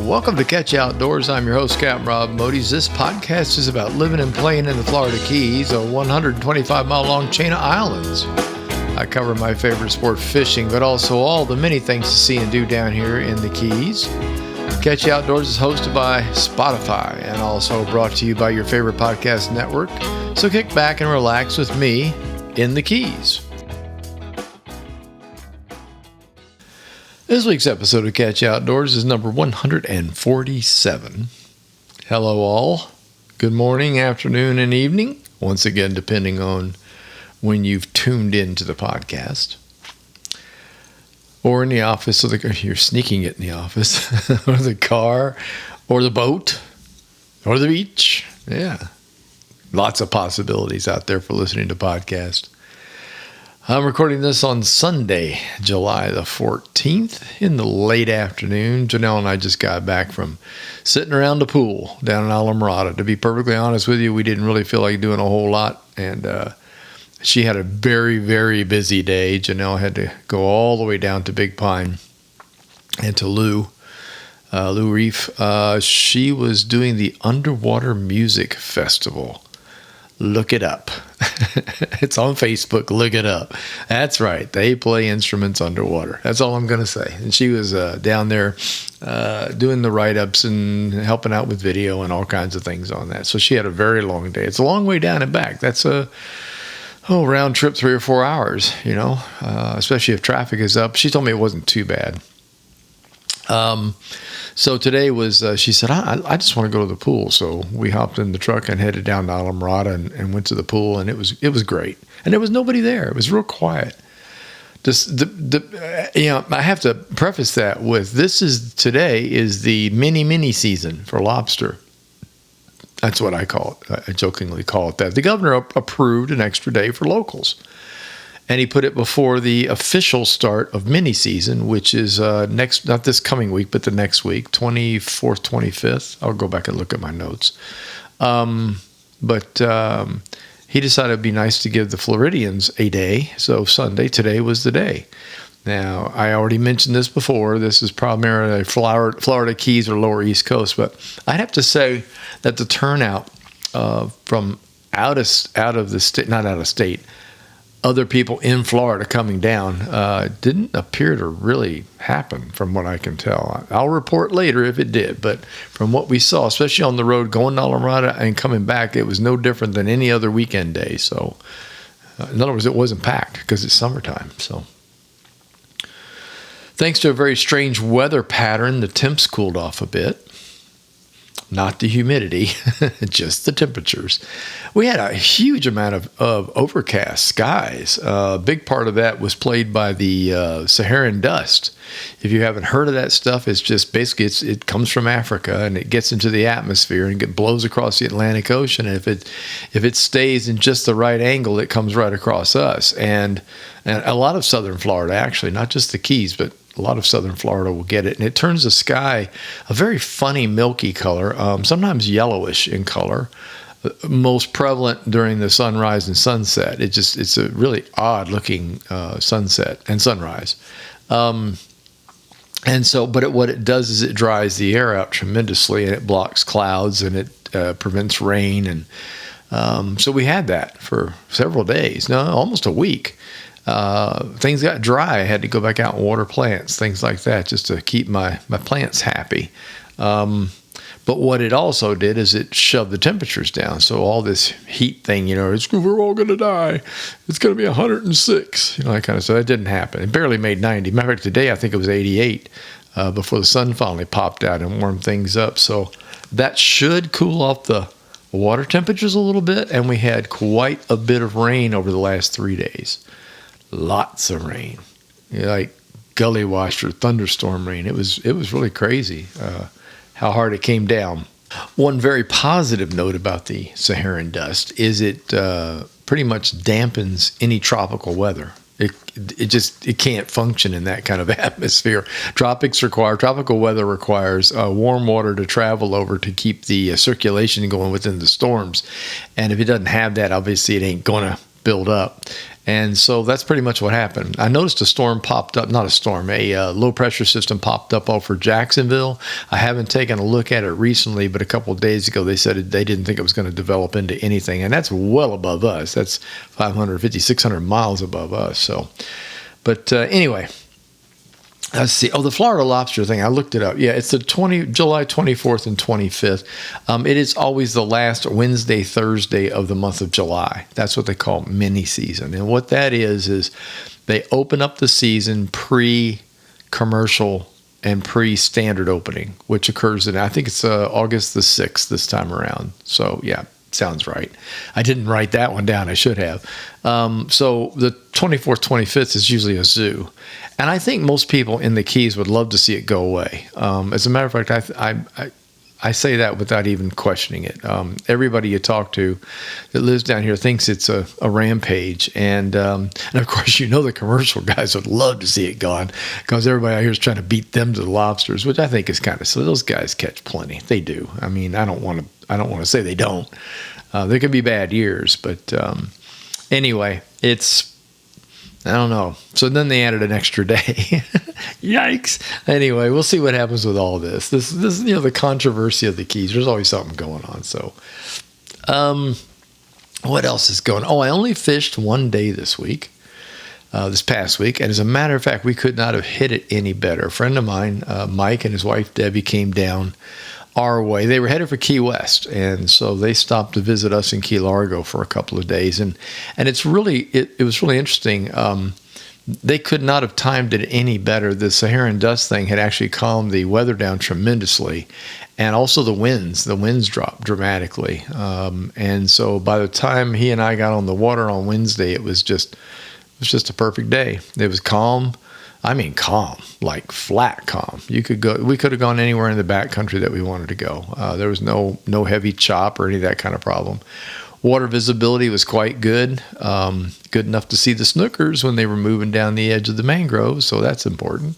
Welcome to Catch You Outdoors. I'm your host, Captain Rob Modes. This podcast is about living and playing in the Florida Keys, a 125-mile-long chain of islands. I cover my favorite sport, fishing, but also all the many things to see and do down here in the Keys. Catch You Outdoors is hosted by Spotify and also brought to you by your favorite podcast network. So kick back and relax with me in the Keys. This week's episode of Catch You Outdoors is number 147. Hello all. Good morning, afternoon, and evening. Once again, depending on when you've tuned into the podcast. Or in the office, or you're sneaking it in the office, or the car, or the boat, or the beach. Yeah. Lots of possibilities out there for listening to podcasts. I'm recording this on Sunday, July the 14th in the late afternoon. Janelle and I just got back from sitting around the pool down in Islamorada. To be perfectly honest with you, we didn't really feel like doing a whole lot. And she had a very, very busy day. Janelle had to go all the way down to Big Pine and to Lou Reef. She was doing the Underwater Music Festival. Look it up. It's on Facebook. Look it up. That's right. They play instruments underwater. That's all I'm going to say. And she was down there doing the write-ups and helping out with video and all kinds of things on that. So she had a very long day. It's a long way down and back. That's a round trip, 3 or 4 hours, especially if traffic is up. She told me it wasn't too bad. So today was, she said, I just want to go to the pool. So we hopped in the truck and headed down to Islamorada and went to the pool, and it was great. And there was nobody there. It was real quiet. Just I have to preface that with today is the mini season for lobster. That's what I call it. I jokingly call it that. The governor approved an extra day for locals. And he put it before the official start of mini season, which is not this coming week, but the next week, 24th, 25th. I'll go back and look at my notes. But he decided it'd be nice to give the Floridians a day. So Sunday, today was the day. Now, I already mentioned this before. This is primarily Florida Keys or Lower East Coast. But I'd have to say that the turnout from out of the state, not out of state, other people in Florida coming down didn't appear to really happen from what I can tell. I'll report later if it did, but from what we saw, especially on the road going to Islamorada and coming back, it was no different than any other weekend day. So, in other words, it wasn't packed because it's summertime. So, thanks to a very strange weather pattern, the temps cooled off a bit. Not the humidity, just the temperatures. We had a huge amount of overcast skies. A big part of that was played by the Saharan dust. If you haven't heard of that stuff, it's just basically it comes from Africa and it gets into the atmosphere and it blows across the Atlantic Ocean. And if it stays in just the right angle, it comes right across us. And a lot of southern Florida, actually, not just the Keys, but a lot of southern Florida will get it. And it turns the sky a very funny milky color, sometimes yellowish in color, most prevalent during the sunrise and sunset. It's a really odd looking sunset and sunrise. What it does is it dries the air out tremendously, and it blocks clouds, and it prevents rain. And so we had that for several days, almost a week. Things got dry. I had to go back out and water plants, things like that, just to keep my plants happy. But what it also did is it shoved the temperatures down. So all this heat thing, we're all going to die. It's going to be 106, that kind of stuff. That didn't happen. It barely made 90. Matter of fact, today I think it was 88 before the sun finally popped out and warmed things up. So that should cool off the water temperatures a little bit. And we had quite a bit of rain over the last 3 days. Lots of rain, like gully washer, thunderstorm rain. It was really crazy how hard it came down. One very positive note about the Saharan dust is it pretty much dampens any tropical weather. It can't function in that kind of atmosphere. Tropical weather requires warm water to travel over to keep the circulation going within the storms. And if it doesn't have that, obviously it ain't going to build up. And so that's pretty much what happened. I noticed a storm popped up, not a storm, a low pressure system popped up over Jacksonville. I haven't taken a look at it recently, but a couple of days ago they said they didn't think it was going to develop into anything. And that's well above us. That's 550, 600 miles above us. So, but anyway. Let's see. Oh, the Florida lobster thing. I looked it up. Yeah, it's the July 24th and 25th. It is always the last Wednesday, Thursday of the month of July. That's what they call mini season. And what that is they open up the season pre-commercial and pre-standard opening, which occurs in, I think it's August the 6th this time around. So, yeah. Sounds right. I didn't write that one down. I should have. So the 24th, 25th is usually a zoo. And I think most people in the Keys would love to see it go away. As a matter of fact, I say that without even questioning it. Everybody you talk to that lives down here thinks it's a rampage. And of course, the commercial guys would love to see it gone because everybody out here is trying to beat them to the lobsters, which I think is kind of silly. Those guys catch plenty. They do. I mean, I don't want to say they don't. There could be bad years, but anyway, I don't know. So then they added an extra day. Yikes. Anyway, we'll see what happens with all this. This the controversy of the Keys. There's always something going on. So, what else is going on? Oh, I only fished one day this past week. And as a matter of fact, we could not have hit it any better. A friend of mine, Mike, and his wife, Debbie, came down our way. They were headed for Key West, and so they stopped to visit us in Key Largo for a couple of days. And it's really it was really interesting. They could not have timed it any better. The Saharan dust thing had actually calmed the weather down tremendously, and also the winds dropped dramatically. And so by the time he and I got on the water on Wednesday, it was just a perfect day. It was calm. I mean, calm, like flat calm. We could have gone anywhere in the backcountry that we wanted to go. There was no heavy chop or any of that kind of problem. Water visibility was quite good, good enough to see the snookers when they were moving down the edge of the mangroves, so that's important.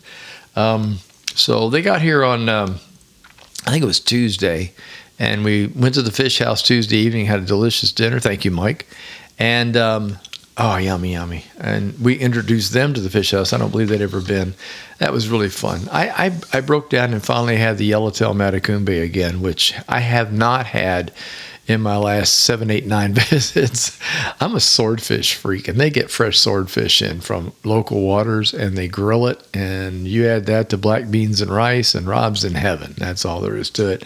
So they got here on, I think it was Tuesday, and we went to the fish house Tuesday evening, had a delicious dinner. Thank you, Mike. And oh, yummy, yummy. And we introduced them to the fish house. I don't believe they'd ever been. That was really fun. I broke down and finally had the yellowtail matacumbe again, which I have not had in my last 7, 8, 9 visits. I'm a swordfish freak, and they get fresh swordfish in from local waters, and they grill it, and you add that to black beans and rice, and Rob's in heaven. That's all there is to it.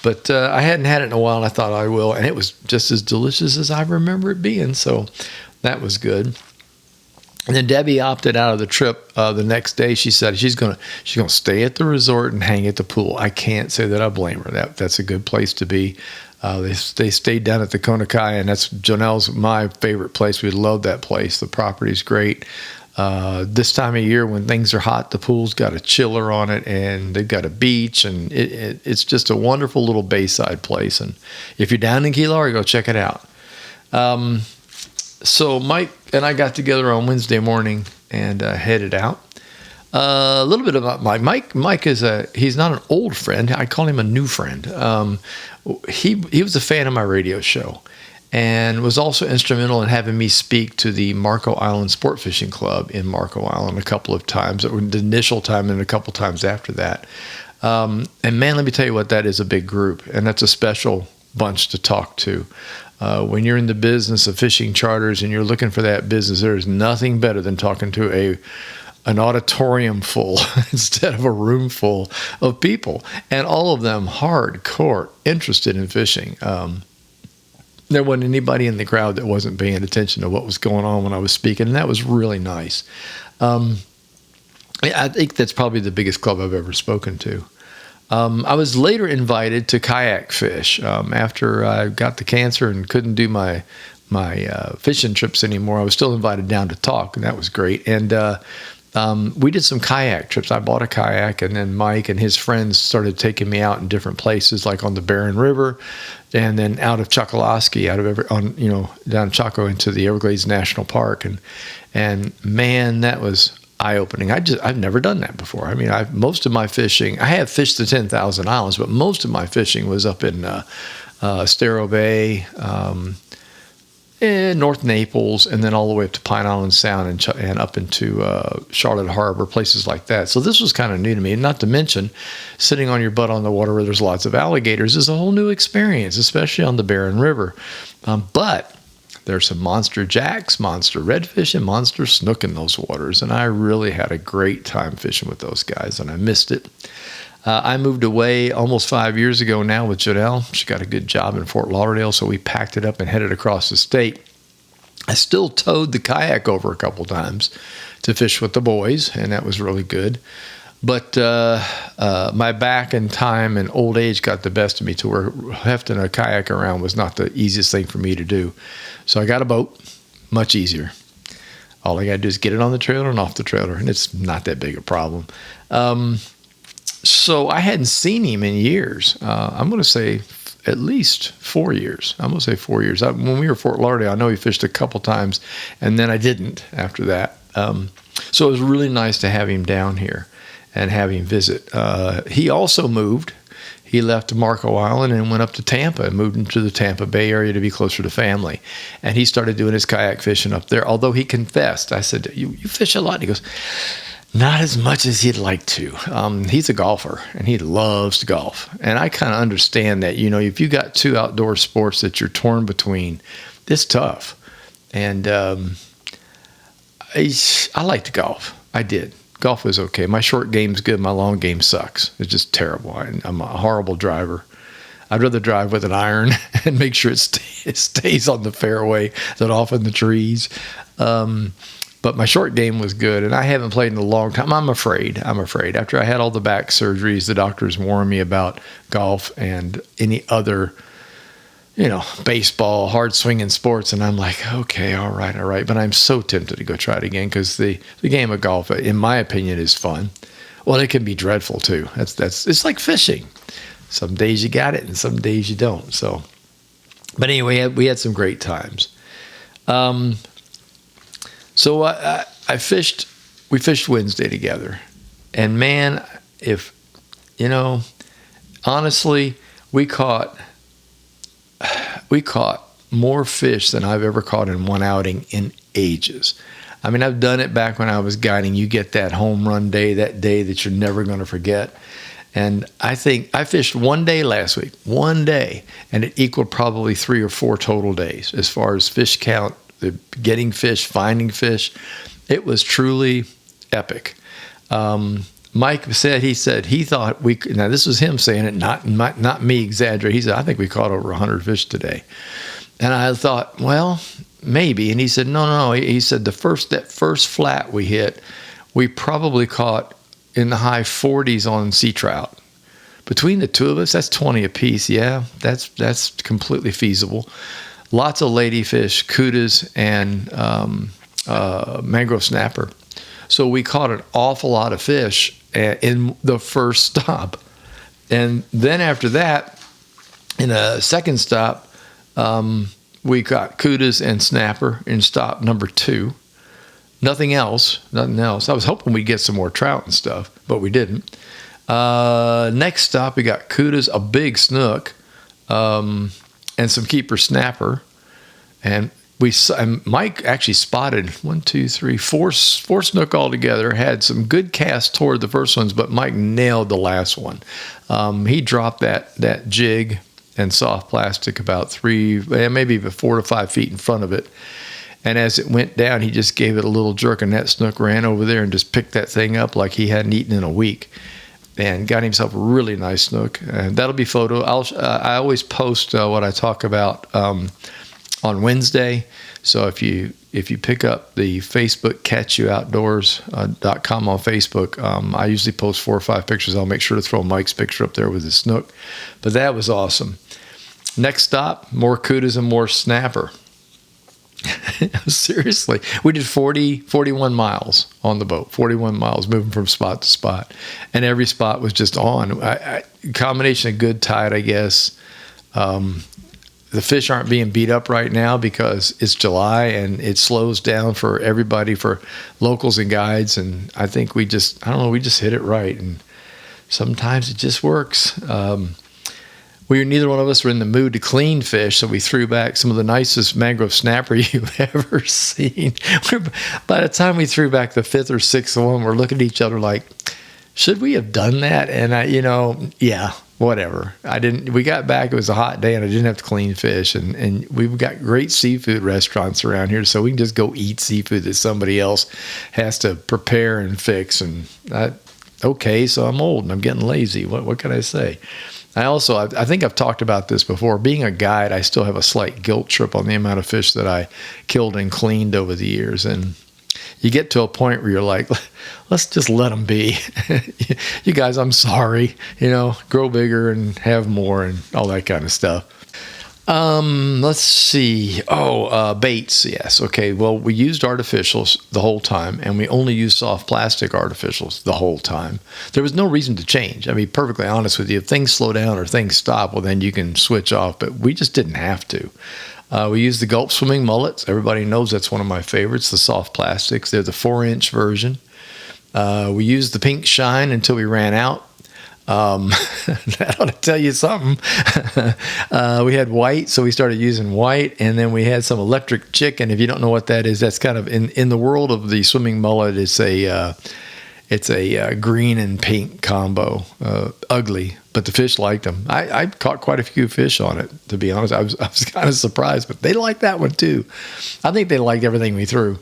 But I hadn't had it in a while, and I thought I will, and it was just as delicious as I remember it being, so that was good. And then Debbie opted out of the trip the next day. She said she's gonna stay at the resort and hang at the pool. I can't say that I blame her. That's a good place to be. They stayed down at the Konakai, and that's Jonelle's my favorite place. We love that place. The property's great. This time of year when things are hot, the pool's got a chiller on it, and they've got a beach, and it's just a wonderful little bayside place. And if you're down in Key Largo, check it out. So Mike and I got together on Wednesday morning and headed out. A little bit about Mike. Mike he's not an old friend. I call him a new friend. He was a fan of my radio show and was also instrumental in having me speak to the Marco Island Sport Fishing Club in Marco Island a couple of times. The initial time and a couple times after that. And man, let me tell you what, that is a big group, and that's a special bunch to talk to. When you're in the business of fishing charters and you're looking for that business, there is nothing better than talking to an auditorium full instead of a room full of people, and all of them hardcore interested in fishing. There wasn't anybody in the crowd that wasn't paying attention to what was going on when I was speaking, and that was really nice. I think that's probably the biggest club I've ever spoken to. I was later invited to kayak fish after I got the cancer and couldn't do my fishing trips anymore. I was still invited down to talk, and that was great. And we did some kayak trips. I bought a kayak, and then Mike and his friends started taking me out in different places, like on the Barron River, and then out of Chokoloskee, down Chaco into the Everglades National Park, and man, that was eye-opening. I've never done that before. I mean, most of my fishing, I have fished the 10,000 Islands, but most of my fishing was up in Estero Bay, North Naples, and then all the way up to Pine Island Sound and up into Charlotte Harbor, places like that. So this was kind of new to me. And not to mention, sitting on your butt on the water where there's lots of alligators is a whole new experience, especially on the Barren River. But there's some monster jacks, monster redfish, and monster snook in those waters. And I really had a great time fishing with those guys, and I missed it. I moved away almost 5 years ago now with Janelle. She got a good job in Fort Lauderdale, so we packed it up and headed across the state. I still towed the kayak over a couple times to fish with the boys, and that was really good. But my back and time and old age got the best of me to where hefting a kayak around was not the easiest thing for me to do. So I got a boat, much easier. All I got to do is get it on the trailer and off the trailer, and it's not that big a problem. So I hadn't seen him in years. I'm going to say at least 4 years. I'm going to say 4 years. When we were at Fort Lauderdale, I know he fished a couple times, and then I didn't after that. So it was really nice to have him down here and have him visit. He also moved. He left Marco Island and went up to Tampa and moved into the Tampa Bay area to be closer to family. And he started doing his kayak fishing up there, although he confessed. I said, you fish a lot? And he goes, not as much as he'd like to. He's a golfer, and he loves to golf. And I kind of understand that. You know, if you got two outdoor sports that you're torn between, it's tough. And I like to golf. I did. Golf was okay. My short game's good. My long game sucks. It's just terrible. I'm a horrible driver. I'd rather drive with an iron and make sure it stays on the fairway than off in the trees. But my short game was good, and I haven't played in a long time. I'm afraid. After I had all the back surgeries, the doctors warned me about golf and any other, baseball, hard swinging sports. And I'm like, okay, all right. But I'm so tempted to go try it again because the game of golf, in my opinion, is fun. Well, it can be dreadful too. It's like fishing. Some days you got it, and some days you don't. So, but anyway, we had some great times. So we fished Wednesday together, and man, honestly, we caught more fish than I've ever caught in one outing in ages. I mean, I've done it back when I was guiding. You get that home run day, that day that you're never going to forget. And I think I fished one day last week, and it equaled probably 3 or 4 total days as far as fish count. Getting fish, finding fish, it was truly epic. Mike said he thought now this was him saying it, not me exaggerating. He said, I think we caught over 100 fish today. And I thought, well, maybe. And he said, no. He said that first flat we hit, we probably caught in the high 40s on sea trout. Between the two of us, that's 20 apiece. Yeah, that's completely feasible. Lots of ladyfish, kudas, and mangrove snapper. So we caught an awful lot of fish in the first stop. And then after that, in a second stop, we got kudas and snapper in stop number 2. Nothing else. I was hoping we'd get some more trout and stuff, but we didn't. Next stop, we got kudas, a big snook, and some keeper snapper. And Mike actually spotted 4 snook altogether, had some good casts toward the first ones, but Mike nailed the last one. He dropped that jig and soft plastic about maybe 4 to 5 feet in front of it. And as it went down, he just gave it a little jerk, and that snook ran over there and just picked that thing up like he hadn't eaten in a week. And got himself a really nice snook. And that'll be photo. I always post what I talk about on Wednesday. So if you pick up the Facebook catchyououtdoors.com on Facebook, I usually post 4 or 5 pictures. I'll make sure to throw Mike's picture up there with his snook. But that was awesome. Next stop, more kudas and more snapper. Seriously, we did 41 miles on the boat, 41 miles moving from spot to spot, and every spot was just on. Combination of good tide, I guess. The fish aren't being beat up right now because it's July and it slows down for everybody, for locals and guides, and I think we just hit it right, and sometimes it just works. Neither one of us were in the mood to clean fish, so we threw back some of the nicest mangrove snapper you've ever seen. By the time we threw back the fifth or sixth one, we're looking at each other like, should we have done that? And yeah, whatever. We got back, it was a hot day, and I didn't have to clean fish. And we've got great seafood restaurants around here, so we can just go eat seafood that somebody else has to prepare and fix. And okay, so I'm old and I'm getting lazy. What can I say? I think I've talked about this before. Being a guide, I still have a slight guilt trip on the amount of fish that I killed and cleaned over the years. And you get to a point where you're like, let's just let them be. You guys, I'm sorry. Grow bigger and have more and all that kind of stuff. Let's see. Baits. Yes. Okay. Well, we used artificials the whole time, and we only used soft plastic artificials the whole time. There was no reason to change. I mean, perfectly honest with you, if things slow down or things stop, well, then you can switch off, but we just didn't have to. We used the Gulp Swimming mullets. Everybody knows that's one of my favorites, the soft plastics. They're the 4-inch version. We used the pink shine until we ran out. That ought to tell you something. We had white, so we started using white, and then we had some electric chicken. If you don't know what that is, that's kind of in the world of the swimming mullet. It's a green and pink combo. Ugly, but the fish liked them. I caught quite a few fish on it, to be honest. I was kind of surprised, but they liked that one too. I think they liked everything we threw.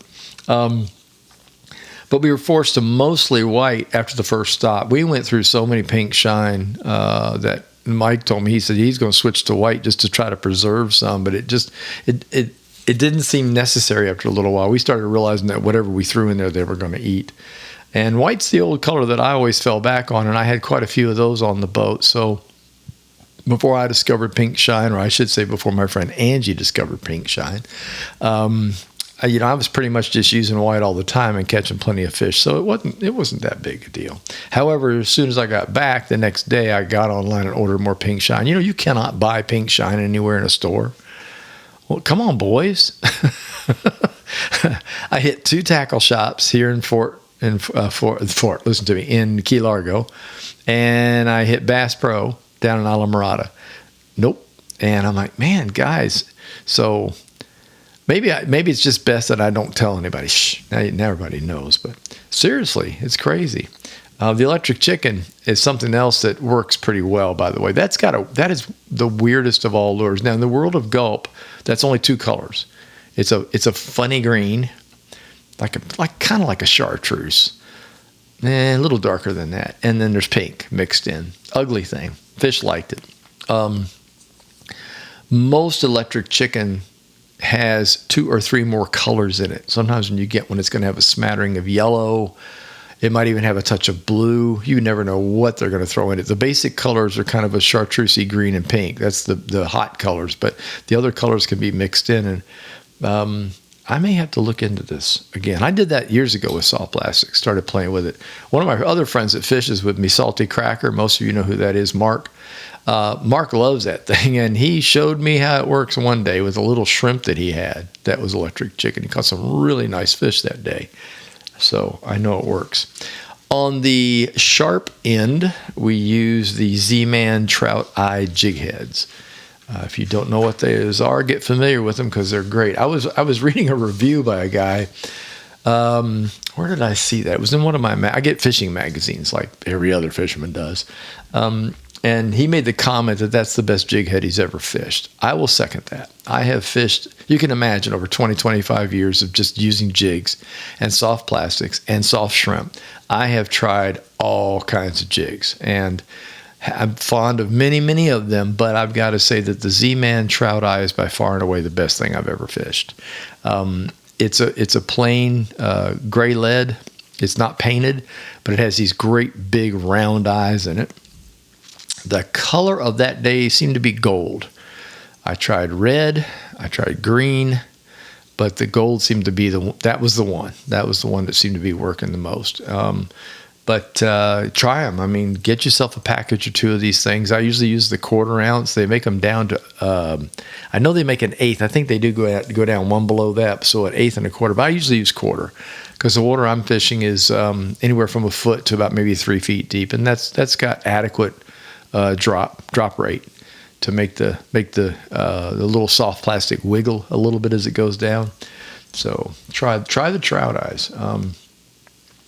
But we were forced to mostly white after the first stop. We went through so many pink shine that Mike told me, he said he's going to switch to white just to try to preserve some, but it didn't seem necessary after a little while. We started realizing that whatever we threw in there, they were going to eat. And white's the old color that I always fell back on, and I had quite a few of those on the boat. So before I discovered pink shine, or I should say before my friend Angie discovered pink shine, I was pretty much just using white all the time and catching plenty of fish, so it wasn't that big a deal. However, as soon as I got back the next day, I got online and ordered more pink shine. You cannot buy pink shine anywhere in a store. Well, come on, boys. I hit 2 tackle shops here in in Key Largo, and I hit Bass Pro down in Alamorada. Nope. And I'm like, man, guys, so maybe it's just best that I don't tell anybody. Shh, now everybody knows. But seriously, it's crazy. The electric chicken is something else that works pretty well, by the way. That is the weirdest of all lures. Now, in the world of Gulp, that's only 2 colors. It's a funny green, kind of like a chartreuse, a little darker than that, and then there's pink mixed in. Ugly thing. Fish liked it. Most electric chicken has 2 or 3 more colors in it. Sometimes when you get one, it's going to have a smattering of yellow. It might even have a touch of blue. You never know what they're going to throw in it. The basic colors are kind of a chartreusey green and pink. That's the hot colors, but the other colors can be mixed in. And I may have to look into this again. I did that years ago with soft plastic, started playing with it. One of my other friends that fishes with me, Salty Cracker, most of you know who that is, Mark. Mark loves that thing, and he showed me how it works one day with a little shrimp that he had that was electric chicken. He caught some really nice fish that day, so I know it works. On the sharp end, we use the Z-Man Trout Eye jig heads. If you don't know what those are, get familiar with them because they're great. I was reading a review by a guy. Where did I see that? It was in one of my I get fishing magazines like every other fisherman does. And he made the comment that that's the best jig head he's ever fished. I will second that. I have fished, you can imagine, over 20, 25 years of just using jigs and soft plastics and soft shrimp. I have tried all kinds of jigs, and I'm fond of many, many of them, but I've got to say that the Z-Man Trout Eye is by far and away the best thing I've ever fished. It's a plain gray lead. It's not painted, but it has these great big round eyes in it. The color of that day seemed to be gold. I tried red, I tried green, but the gold seemed to be that was the one. That was the one that seemed to be working the most. But try them. I mean, get yourself a package or 2 of these things. I usually use the 1/4 ounce. They make them down to, I know they make an 1/8. I think they do go down one below that, so an 1/8 and a 1/4. But I usually use 1/4 because the water I'm fishing is anywhere from a foot to about maybe 3 feet deep, and that's got adequate drop rate to make the little soft plastic wiggle a little bit as it goes down. So try the trout eyes.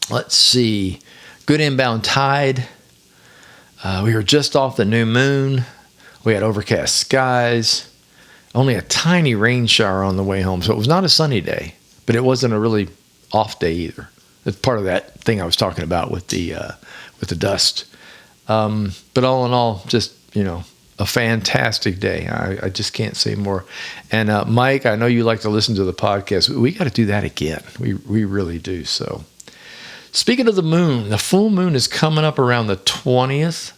Let's see, good inbound tide. We were just off the new moon. We had overcast skies. Only a tiny rain shower on the way home, so it was not a sunny day, but it wasn't a really off day either. It's part of that thing I was talking about with the dust. But all in all, just, a fantastic day. I just can't say more. And Mike, I know you like to listen to the podcast. We got to do that again. We really do. So, speaking of the moon, the full moon is coming up around the 20th.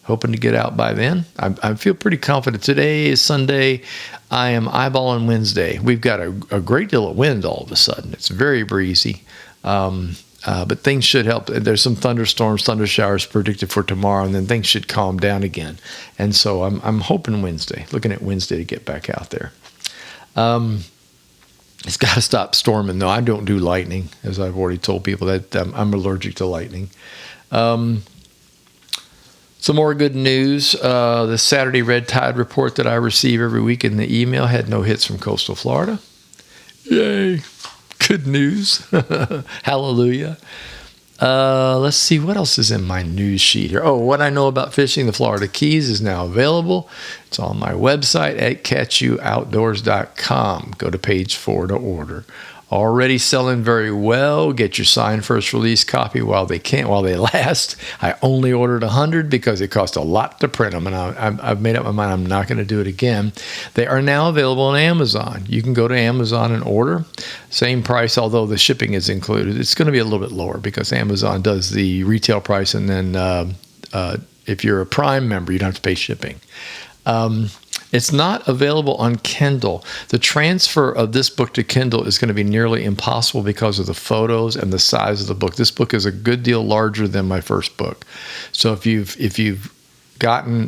Hoping to get out by then. I feel pretty confident. Today is Sunday. I am eyeballing Wednesday. We've got a great deal of wind all of a sudden. It's very breezy. But things should help. There's some thunderstorms, thunder showers predicted for tomorrow, and then things should calm down again. And so I'm hoping Wednesday, looking at Wednesday to get back out there. It's got to stop storming, though. I don't do lightning, as I've already told people that I'm allergic to lightning. Some more good news. The Saturday red tide report that I receive every week in the email had no hits from coastal Florida. Yay. Good news. Hallelujah. Let's see what else is in my news sheet here. Oh, what I know about fishing the Florida Keys is now available. It's on my website at catchyououtdoors.com. Go to page 4 to order. Already selling very well. Get your signed first release copy while they last. I only ordered 100 because it cost a lot to print them, and I've made up my mind I'm not going to do it again. They are now available on Amazon. You can go to Amazon and order. Same price, although the shipping is included. It's going to be a little bit lower because Amazon does the retail price, and then if you're a Prime member, you don't have to pay shipping. It's not available on Kindle. The transfer of this book to Kindle is going to be nearly impossible because of the photos and the size of the book. This book is a good deal larger than my first book. So if you've gotten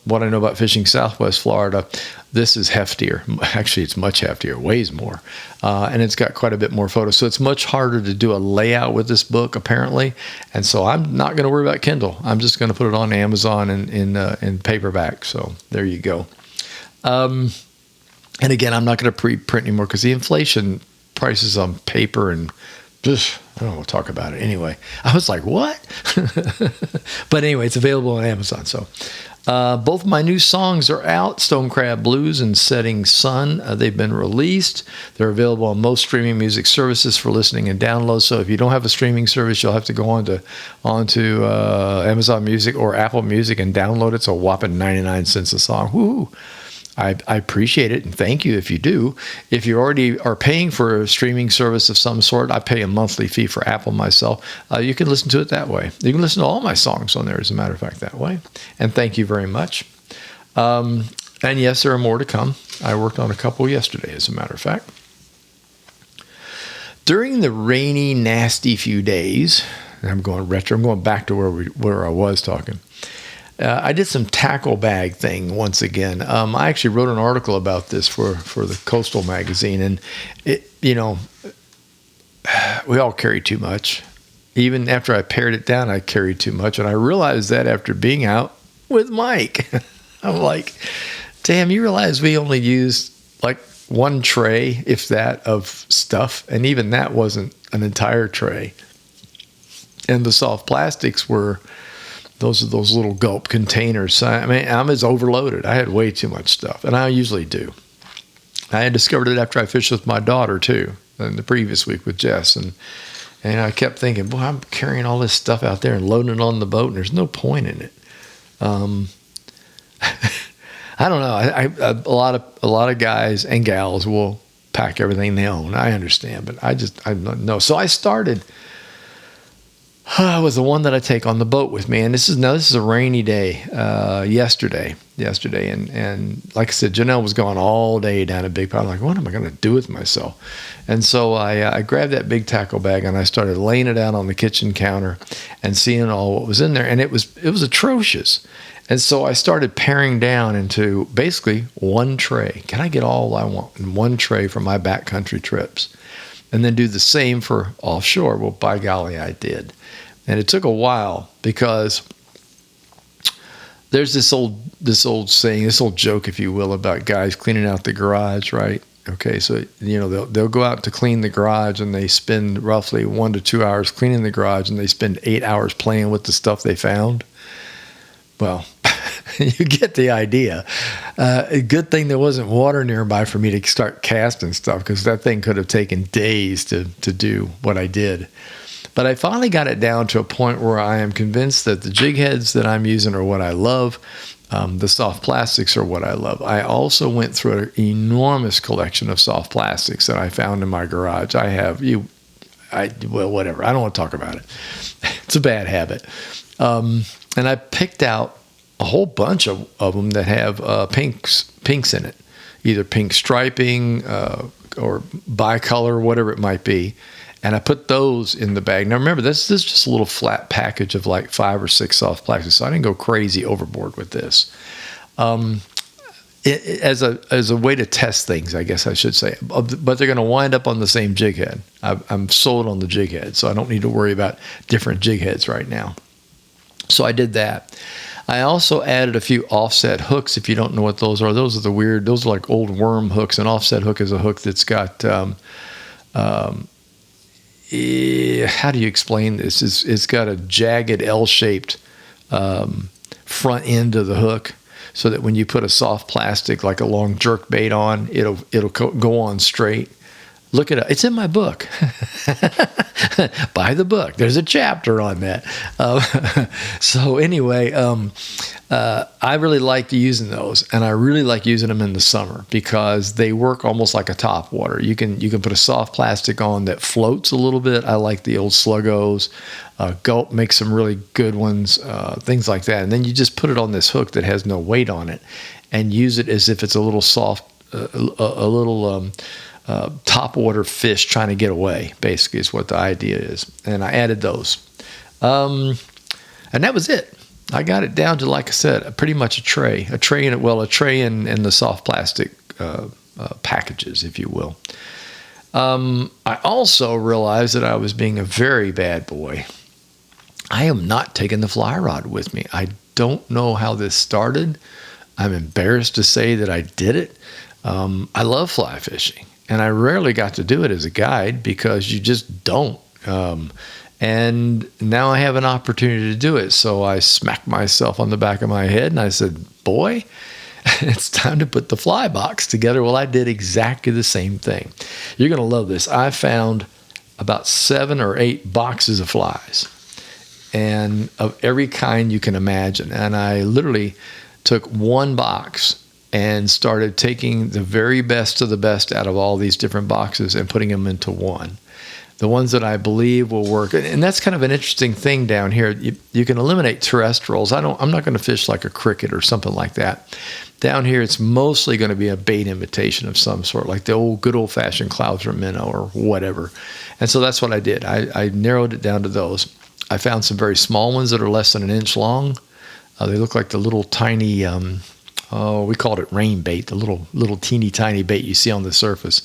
what I know about fishing Southwest Florida, this is heftier. Actually, it's much heftier, weighs more. And it's got quite a bit more photos. So it's much harder to do a layout with this book, apparently. And so I'm not going to worry about Kindle. I'm just going to put it on Amazon in paperback. So there you go. And again, I'm not going to pre-print anymore because the inflation prices on paper and just, I don't know, we'll talk about it anyway. I was like, what? But anyway, it's available on Amazon. So both my new songs are out, Stone Crab Blues and Setting Sun. They've been released. They're available on most streaming music services for listening and download. So if you don't have a streaming service, you'll have to go onto Amazon Music or Apple Music and download it. It's a whopping 99 cents a song. Woo! I appreciate it, and thank you if you do. If you already are paying for a streaming service of some sort, I pay a monthly fee for Apple myself. You can listen to it that way. You can listen to all my songs on there, as a matter of fact, that way. And thank you very much. And yes, there are more to come. I worked on a couple yesterday, as a matter of fact. During the rainy, nasty few days, and I'm going retro, I'm going back to where I was talking. I did some tackle bag thing once again. I actually wrote an article about this for the Coastal magazine, and we all carry too much. Even after I pared it down, I carried too much, and I realized that after being out with Mike. I'm like, damn, you realize we only used like one tray, if that, of stuff, and even that wasn't an entire tray. And the soft plastics were those little gulp containers. I mean, I'm as overloaded. I had way too much stuff, and I usually do. I had discovered it after I fished with my daughter too, in the previous week with Jess, and I kept thinking, boy, I'm carrying all this stuff out there and loading it on the boat, and there's no point in it. I don't know. A lot of guys and gals will pack everything they own. I understand, but I don't know. So I started. Was the one that I take on the boat with me, and this is a rainy day. Yesterday, and like I said, Janelle was gone all day down at Big Pond. I'm like, what am I going to do with myself? And so I grabbed that big tackle bag and I started laying it out on the kitchen counter and seeing all what was in there, and it was atrocious. And so I started paring down into basically one tray. Can I get all I want in one tray for my backcountry trips? And then do the same for offshore. Well, by golly, I did. And it took a while because there's this old saying, this old joke, if you will, about guys cleaning out the garage, right? Okay, so they'll go out to clean the garage and they spend roughly 1 to 2 hours cleaning the garage and they spend 8 hours playing with the stuff they found. Well, you get the idea. A good thing there wasn't water nearby for me to start casting stuff, because that thing could have taken days to do what I did. But I finally got it down to a point where I am convinced that the jig heads that I'm using are what I love. The soft plastics are what I love. I also went through an enormous collection of soft plastics that I found in my garage. Whatever. I don't want to talk about it. It's a bad habit. And I picked out a whole bunch of them that have pinks in it, either pink striping or bicolor, whatever it might be. And I put those in the bag. Now, remember, this is just a little flat package of like 5 or 6 soft plastics, so I didn't go crazy overboard with this. As a way to test things, I guess I should say. But they're going to wind up on the same jig head. I'm sold on the jig head, so I don't need to worry about different jig heads right now. So I did that. I also added a few offset hooks. If you don't know what those are like old worm hooks. An offset hook is a hook that's got... how do you explain this? It's got a jagged L-shaped front end of the hook, so that when you put a soft plastic like a long jerk bait on, it'll go on straight. Look it up. It's in my book. Buy the book. There's a chapter on that. So anyway, I really like using those, and I really like using them in the summer because they work almost like a top water. You can put a soft plastic on that floats a little bit. I like the old Sluggos. Gulp makes some really good ones, things like that. And then you just put it on this hook that has no weight on it, and use it as if it's a little soft, top water fish trying to get away, basically, is what the idea is. And I added those. And that was it. I got it down to, like I said, pretty much a tray in the soft plastic packages, if you will. I also realized that I was being a very bad boy. I am not taking the fly rod with me. I don't know how this started. I'm embarrassed to say that I did it. I love fly fishing, and I rarely got to do it as a guide because you just don't. And now I have an opportunity to do it. So I smacked myself on the back of my head and I said, boy, it's time to put the fly box together. Well, I did exactly the same thing. You're going to love this. I found about 7 or 8 boxes of flies, and of every kind you can imagine. And I literally took one box and started taking the very best of the best out of all these different boxes and putting them into one. The ones that I believe will work. And that's kind of an interesting thing down here. You can eliminate terrestrials. I'm not going to fish like a cricket or something like that. Down here, it's mostly going to be a bait imitation of some sort, like the good old-fashioned clouds or minnow or whatever. And so that's what I did. I narrowed it down to those. I found some very small ones that are less than an inch long. They look like the little tiny, we called it rain bait, the little teeny tiny bait you see on the surface,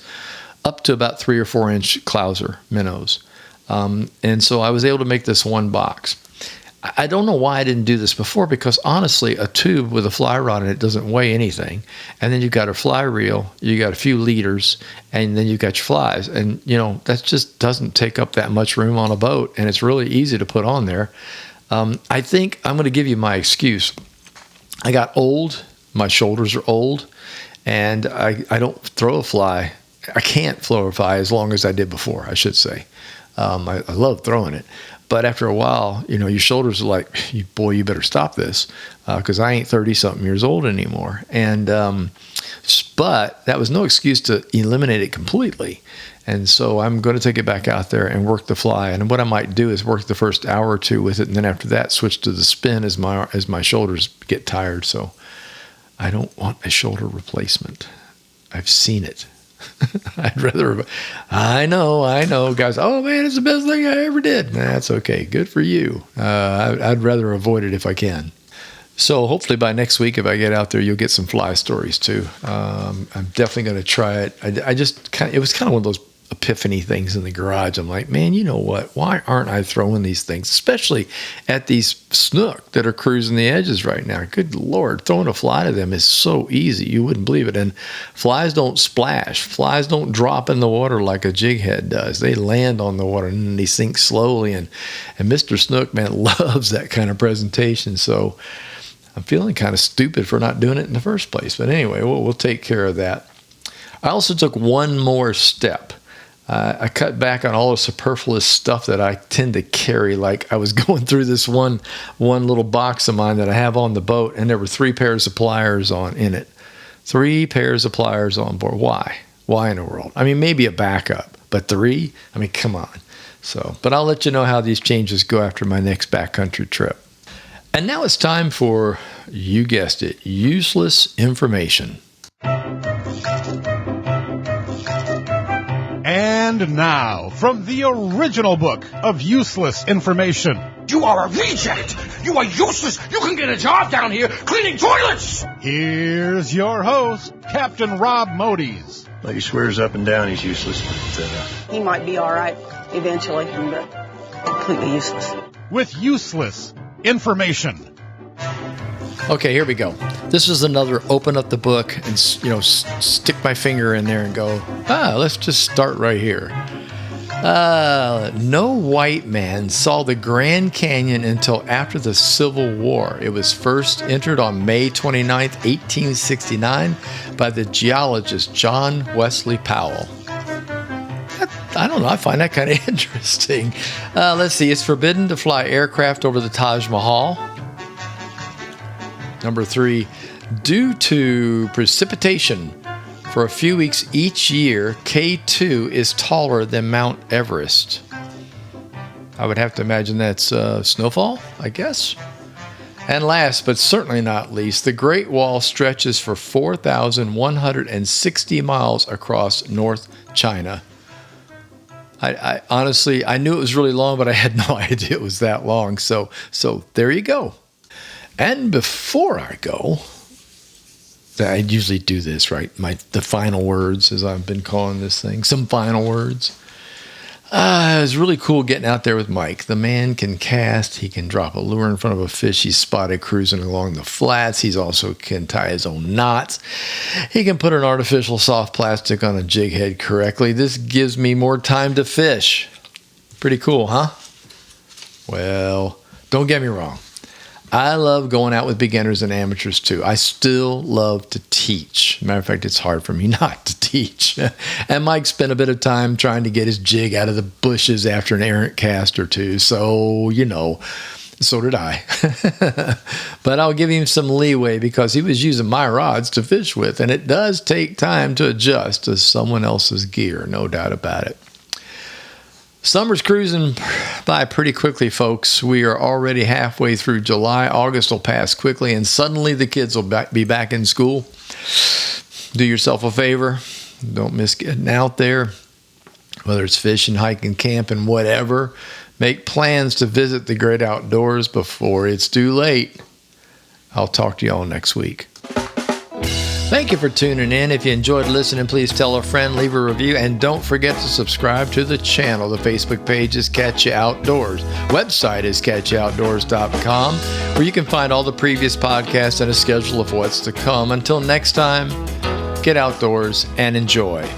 up to about 3 or 4 inch clouser minnows. And so I was able to make this one box. I don't know why I didn't do this before, because honestly, a tube with a fly rod in it doesn't weigh anything. And then you've got a fly reel, you got a few leaders, and then you've got your flies. And, that just doesn't take up that much room on a boat, and it's really easy to put on there. I think I'm going to give you my excuse. I got old, my shoulders are old, and I don't throw a fly. I can't throw a fly as long as I did before, I should say. I love throwing it. But after a while, your shoulders are like, boy, you better stop this, because I ain't 30-something years old anymore. And but that was no excuse to eliminate it completely. And so I'm going to take it back out there and work the fly. And what I might do is work the first hour or two with it, and then after that, switch to the spin as my shoulders get tired. So I don't want a shoulder replacement. I've seen it. I know, guys. Oh man, it's the best thing I ever did. That's okay. Good for you. I'd rather avoid it if I can. So hopefully by next week, if I get out there, you'll get some fly stories too. I'm definitely going to try it. It was kind of one of those epiphany things in the garage. I'm like, man, you know what? Why aren't I throwing these things, especially at these snook that are cruising the edges right now? Good Lord, throwing a fly to them is so easy. You wouldn't believe it. And flies don't splash. Flies don't drop in the water like a jig head does. They land on the water and they sink slowly. And Mr. Snook, man, loves that kind of presentation. So I'm feeling kind of stupid for not doing it in the first place. But anyway, we'll take care of that. I also took one more step. I cut back on all the superfluous stuff that I tend to carry. Like I was going through this one little box of mine that I have on the boat, and there were 3 pairs of pliers in it. 3 pairs of pliers on board. Why? Why in the world? I mean, maybe a backup, but 3? I mean, come on. But I'll let you know how these changes go after my next backcountry trip. And now it's time for, you guessed it, useless information. And now, from the original book of useless information. You are a reject! You are useless! You can get a job down here cleaning toilets! Here's your host, Captain Rob Modies. Well, he swears up and down he's useless, but he might be all right eventually, but completely useless. With useless information. Okay, here we go. This is another open up the book and, stick my finger in there and go, let's just start right here. No white man saw the Grand Canyon until after the Civil War. It was first entered on May 29th, 1869 by the geologist John Wesley Powell. I don't know. I find that kind of interesting. Let's see. It's forbidden to fly aircraft over the Taj Mahal. Number 3, due to precipitation for a few weeks each year, K2 is taller than Mount Everest. I would have to imagine that's snowfall, I guess. And last, but certainly not least, the Great Wall stretches for 4,160 miles across North China. I honestly, I knew it was really long, but I had no idea it was that long. So there you go. And before I go, I usually do this, right? The final words, as I've been calling this thing, some final words. It was really cool getting out there with Mike. The man can cast. He can drop a lure in front of a fish he's spotted cruising along the flats. He's also can tie his own knots. He can put an artificial soft plastic on a jig head correctly. This gives me more time to fish. Pretty cool, huh? Well, don't get me wrong. I love going out with beginners and amateurs too. I still love to teach. Matter of fact, it's hard for me not to teach. And Mike spent a bit of time trying to get his jig out of the bushes after an errant cast or two. So, so did I. But I'll give him some leeway because he was using my rods to fish with. And it does take time to adjust to someone else's gear, no doubt about it. Summer's cruising by pretty quickly, folks. We are already halfway through July. August will pass quickly, and suddenly the kids will be back in school. Do yourself a favor. Don't miss getting out there, whether it's fishing, hiking, camping, whatever. Make plans to visit the great outdoors before it's too late. I'll talk to you all next week. Thank you for tuning in. If you enjoyed listening, please tell a friend, leave a review, and don't forget to subscribe to the channel. The Facebook page is Catch You Outdoors. Website is catchyoutdoors.com, where you can find all the previous podcasts and a schedule of what's to come. Until next time, get outdoors and enjoy.